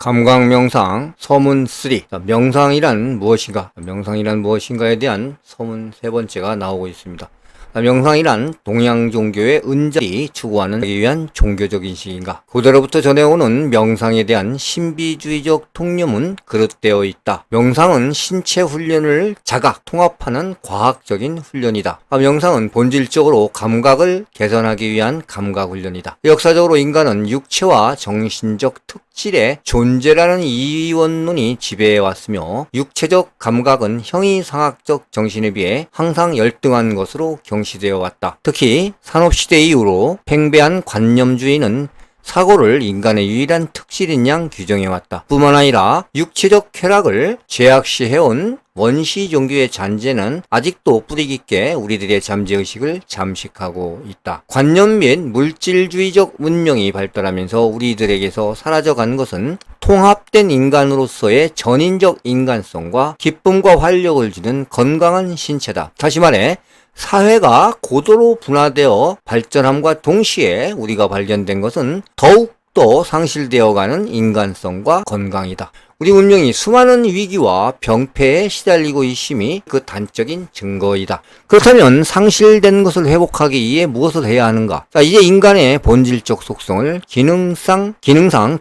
감각명상 서문 3. 명상이란 무엇인가? 명상이란 무엇인가에 대한 서문 세 번째가 나오고 있습니다. 명상이란 동양 종교의 은자들이 추구하는 위한 종교적 인식인가? 고대로부터 전해오는 명상에 대한 신비주의적 통념은 그릇되어 있다. 명상은 신체 훈련을 자각, 통합하는 과학적인 훈련이다. 명상은 본질적으로 감각을 개선하기 위한 감각 훈련이다. 역사적으로 인간은 육체와 정신적 특질의 존재라는 이원론이 지배해왔으며 육체적 감각은 형이상학적 정신에 비해 항상 열등한 것으로 경시되어 왔다. 특히 산업시대 이후로 팽배한 관념주의는 사고를 인간의 유일한 특질인 양 규정해왔다. 뿐만 아니라 육체적 쾌락을 죄악시해온 원시 종교의 잔재는 아직도 뿌리 깊게 우리들의 잠재의식을 잠식하고 있다. 관념 및 물질주의적 문명이 발달하면서 우리들에게서 사라져간 것은 통합된 인간으로서의 전인적 인간성과 기쁨과 활력을 주는 건강한 신체다. 다시 말해 사회가 고도로 분화되어 발전함과 동시에 우리가 발견된 것은 더욱더 상실되어가는 인간성과 건강이다. 우리 문명이 수많은 위기와 병폐에 시달리고 있음이 그 단적인 증거이다. 그렇다면 상실된 것을 회복하기 위해 무엇을 해야 하는가? 자, 이제 인간의 본질적 속성을 기능상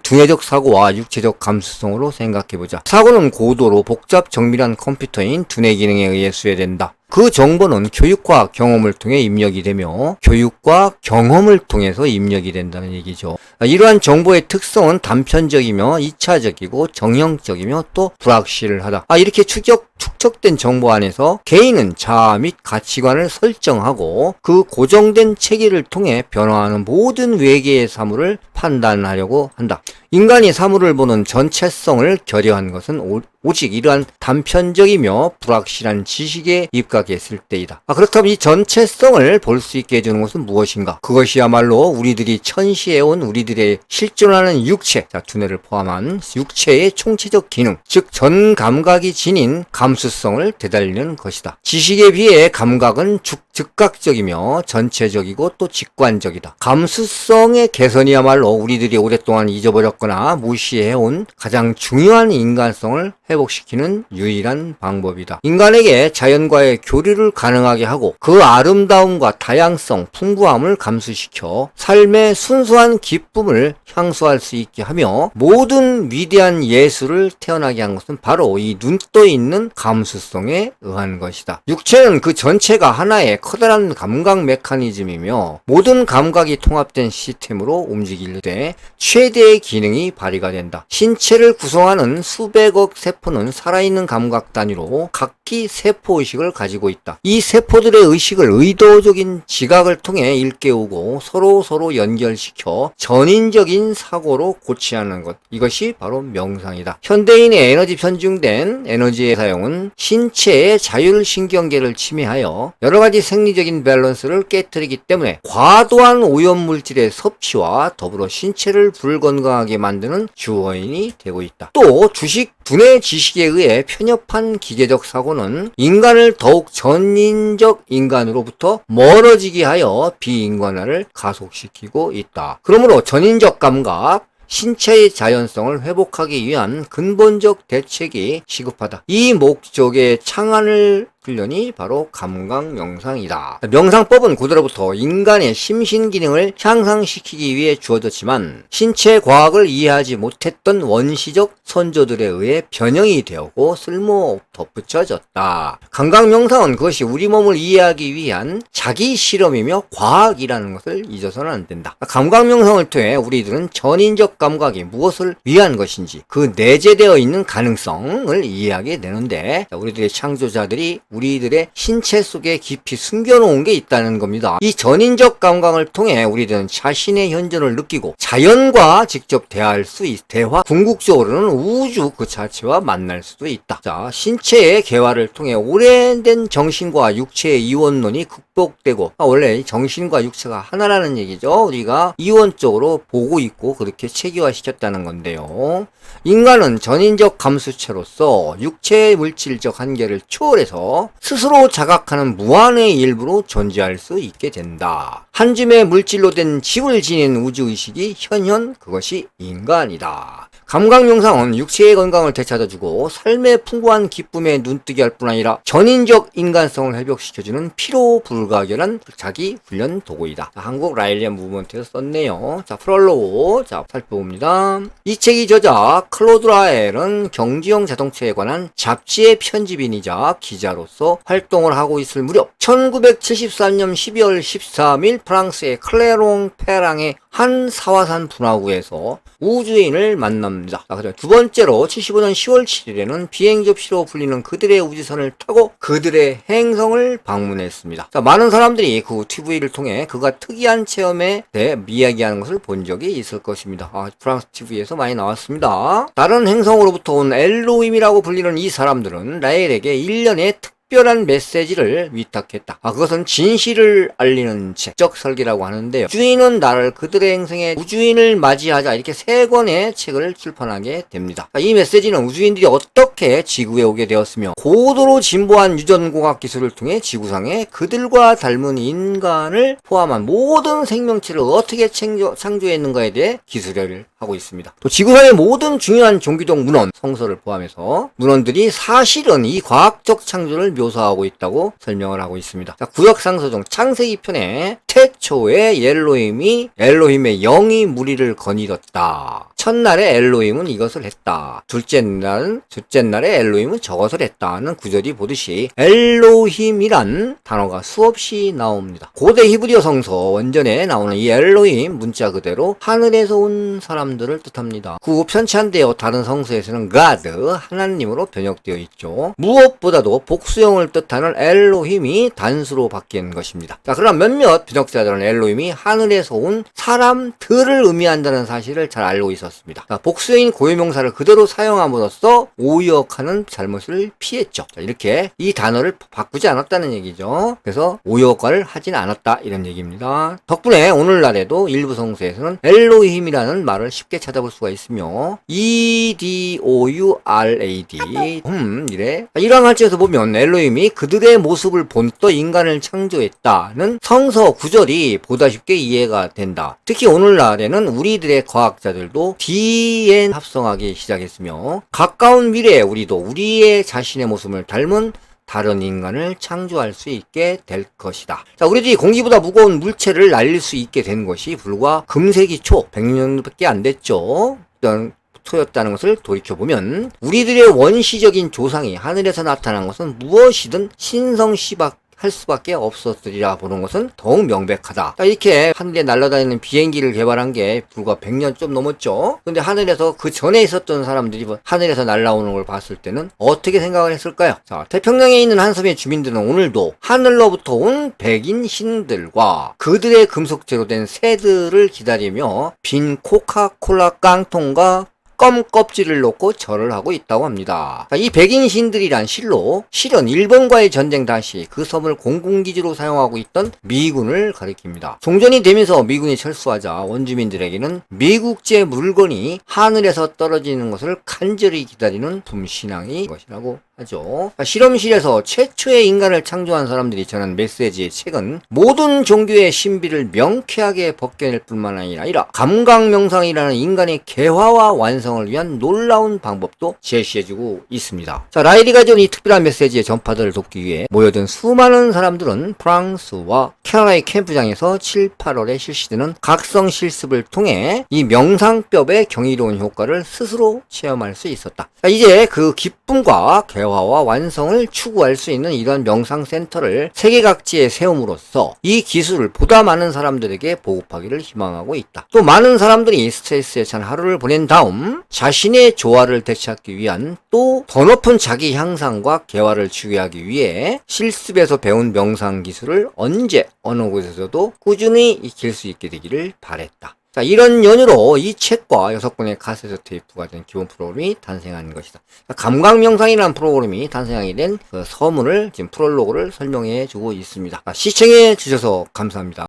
두뇌적 사고와 육체적 감수성으로 생각해보자. 사고는 고도로 복잡 정밀한 컴퓨터인 두뇌 기능에 의해 수행된다. 그 정보는 교육과 경험을 통해 입력이 되며 교육과 경험을 통해서 입력이 된다는 얘기죠. 이러한 정보의 특성은 단편적이며 2차적이고 정형적이며 또 불확실하다. 이렇게 축적된 정보 안에서 개인은 자아 및 가치관을 설정하고 그 고정된 체계를 통해 변화하는 모든 외계의 사물을 판단하려고 한다. 인간이 사물을 보는 전체성을 결여한 것은 오직 이러한 단편적이며 불확실한 지식에 입각했을 때이다. 그렇다면 이 전체성을 볼 수 있게 해주는 것은 무엇인가? 그것이야말로 우리들이 천시해온 우리들의 실존하는 육체, 두뇌를 포함한 육체의 총체적 기능, 즉 전 감각이 지닌 감수성을 되살리는 것이다. 지식에 비해 감각은 즉각적이며 전체적이고 또 직관적이다. 감수성의 개선이야말로 우리들이 오랫동안 잊어버렸거나 무시해온 가장 중요한 인간성을 회복시키는 유일한 방법이다. 인간에게 자연과의 교류를 가능하게 하고 그 아름다움과 다양성, 풍부함을 감수시켜 삶의 순수한 기쁨을 향수할 수 있게 하며 모든 위대한 예술을 태어나게 한 것은 바로 이 눈떠 있는 감수성에 의한 것이다. 육체는 그 전체가 하나의 커다란 감각 메커니즘이며 모든 감각이 통합된 시스템으로 움직일 때 최대의 기능이 발휘가 된다. 신체를 구성하는 수백억 세포는 살아있는 감각 단위로 각기 세포의식을 가지고 있다. 이 세포들의 의식을 의도적인 지각을 통해 일깨우고 서로 연결시켜 전인적인 사고로 고치하는 것. 이것이 바로 명상이다. 현대인의 에너지 편중된 에너지의 사용은 신체의 자율신경계를 침해하여 여러가지 생리적인 밸런스를 깨뜨리기 때문에 과도한 오염물질의 섭취와 더불어 신체를 불건강하게 만드는 주어인이 되고 있다. 또 두뇌 지식에 의해 편협한 기계적 사고는 인간을 더욱 전인적 인간으로부터 멀어지게 하여 비인간화를 가속시키고 있다. 그러므로 전인적 감각, 신체의 자연성을 회복하기 위한 근본적 대책이 시급하다. 이 목적의 창안을 훈련이 바로 감각명상이다. 명상법은 고대로부터 인간의 심신기능을 향상시키기 위해 주어졌지만 신체 과학을 이해하지 못했던 원시적 선조들에 의해 변형이 되었고 쓸모 덧붙여졌다. 감각명상은 그것이 우리 몸을 이해하기 위한 자기 실험이며 과학이라는 것을 잊어서는 안 된다. 감각명상을 통해 우리들은 전인적 감각이 무엇을 위한 것인지 그 내재되어 있는 가능성을 이해하게 되는데 우리들의 창조자들이 우리들의 신체 속에 깊이 숨겨놓은 게 있다는 겁니다. 이 전인적 감각을 통해 우리들은 자신의 현존을 느끼고 자연과 직접 대화할 수 대화, 궁극적으로는 우주 그 자체와 만날 수도 있다. 자, 신체의 개화를 통해 오래된 정신과 육체의 이원론이 극복되고 원래 정신과 육체가 하나라는 얘기죠. 우리가 이원적으로 보고 있고 그렇게 체계화시켰다는 건데요. 인간은 전인적 감수체로서 육체의 물질적 한계를 초월해서 스스로 자각하는 무한의 일부로 존재할 수 있게 된다. 한 줌의 물질로 된 집을 지닌 우주의식이 현현 그것이 인간이다. 감각명상은 육체의 건강을 되찾아주고 삶의 풍부한 기쁨에 눈뜨게 할 뿐 아니라 전인적 인간성을 회복시켜주는 피로 불가결한 자기 훈련 도구이다. 한국 라일리안 무브먼트에서 썼네요. 자, 프롤로그 자 살펴봅니다. 이 책의 저자 클로드 라엘은 경주용 자동차에 관한 잡지의 편집인이자 기자로서 활동을 하고 있을 무렵 1973년 12월 13일 프랑스의 클레롱 페랑의 한 사화산 분화구에서 우주인을 만납니다. 그리고 두 번째로 75년 10월 7일에는 비행 접시로 불리는 그들의 우주선을 타고 그들의 행성을 방문했습니다. 자, 많은 사람들이 그 TV를 통해 그가 특이한 체험에 대해 이야기하는 것을 본 적이 있을 것입니다. 프랑스 TV에서 많이 나왔습니다. 다른 행성으로부터 온 엘로힘이라고 불리는 이 사람들은 라헬에게 1년의 특별한 메시지를 위탁했다. 그것은 진실을 알리는 책적 설계라고 하는데요. 우주인은 나를 그들의 행성에 우주인을 맞이하자 이렇게 3권의 책을 출판하게 됩니다. 이 메시지는 우주인들이 어떻게 지구에 오게 되었으며 고도로 진보한 유전공학 기술을 통해 지구상에 그들과 닮은 인간을 포함한 모든 생명체를 어떻게 창조했는가에 대해 기술을 하고 있습니다. 또 지구상의 모든 중요한 종기동 문헌, 성서를 포함해서 문헌들이 사실은 이 과학적 창조를 묘사하고 있다고 설명을 하고 있습니다. 자, 구역상서 중 창세기 편에 태초에 엘로힘의 영이 무리를 거닐었다. 첫날에 엘로힘은 이것을 했다. 둘째 날에 엘로힘은 저것을 했다는 구절이 보듯이 엘로힘이란 단어가 수없이 나옵니다. 고대 히브리어 성서 원전에 나오는 이 엘로힘 문자 그대로 하늘에서 온 사람들을 뜻합니다. 그 편찬되어 다른 성서에서는 God, 하나님으로 번역되어 있죠. 무엇보다도 복수형을 뜻하는 엘로힘이 단수로 바뀐 것입니다. 자, 그럼 몇몇 번역자들은 엘로힘이 하늘에서 온 사람들을 의미한다는 사실을 잘 알고 있었습니다. 자, 복수인 고유명사를 그대로 사용함으로써 오역하는 잘못을 피했죠. 자, 이렇게 이 단어를 바꾸지 않았다는 얘기죠. 그래서 오역을 하진 않았다 이런 얘기입니다. 덕분에 오늘날에도 일부 성서에서는 엘로힘이라는 말을 쉽게 찾아볼 수가 있으며 EDOURAD 이래 일왕할지에서 보면 엘로힘이 그들의 모습을 본떠 인간을 창조했다는 성서 구절이 보다 쉽게 이해가 된다. 특히 오늘날에는 우리들의 과학자들도 DNA 합성하기 시작했으며 가까운 미래에 우리도 우리의 자신의 모습을 닮은 다른 인간을 창조할 수 있게 될 것이다. 자, 우리들이 공기보다 무거운 물체를 날릴 수 있게 된 것이 불과 금세기 초 100년밖에 안 됐죠. 초였다는 것을 돌이켜보면 우리들의 원시적인 조상이 하늘에서 나타난 것은 무엇이든 신성시박 할 수밖에 없었으리라 보는 것은 더욱 명백하다. 이렇게 하늘에 날아다니는 비행기를 개발한 게 불과 100년 좀 넘었죠. 근데 하늘에서 그 전에 있었던 사람들이 하늘에서 날아오는 걸 봤을 때는 어떻게 생각을 했을까요? 자, 태평양에 있는 한 섬의 주민들은 오늘도 하늘로부터 온 백인 신들과 그들의 금속재로 된 새들을 기다리며 빈 코카콜라 깡통과 껌 껍질을 놓고 절을 하고 있다고 합니다. 이 백인 신들이란 실은 일본과의 전쟁 당시 그 섬을 공군기지로 사용하고 있던 미군을 가리킵니다. 종전이 되면서 미군이 철수하자 원주민들에게는 미국제 물건이 하늘에서 떨어지는 것을 간절히 기다리는 품신앙이 것이라고 하죠. 실험실에서 최초의 인간을 창조한 사람들이 전한 메시지의 책은 모든 종교의 신비를 명쾌하게 벗겨낼 뿐만 아니라 감각명상이라는 인간의 개화와 완성을 위한 놀라운 방법도 제시해주고 있습니다. 자, 라일이가 준 이 특별한 메시지의 전파들을 돕기 위해 모여든 수많은 사람들은 프랑스와 캐나다의 캠프장에서 7, 8월에 실시되는 각성 실습을 통해 이 명상법의 경이로운 효과를 스스로 체험할 수 있었다. 자, 이제 그 기쁨과 개화와 완성을 추구할 수 있는 이런 명상센터를 세계 각지에 세움으로써 이 기술을 보다 많은 사람들에게 보급하기를 희망하고 있다. 또 많은 사람들이 스트레스에 찬 하루를 보낸 다음 자신의 조화를 되찾기 위한 또 더 높은 자기 향상과 개화를 추구하기 위해 실습에서 배운 명상 기술을 언제 어느 곳에서도 꾸준히 익힐 수 있게 되기를 바랬다. 자, 이런 연유로 이 책과 6권의 카세트 테이프가 된 기본 프로그램이 탄생한 것이다. 감각명상이라는 프로그램이 탄생하게 된 그 서문을 지금 프롤로그를 설명해 주고 있습니다. 시청해 주셔서 감사합니다.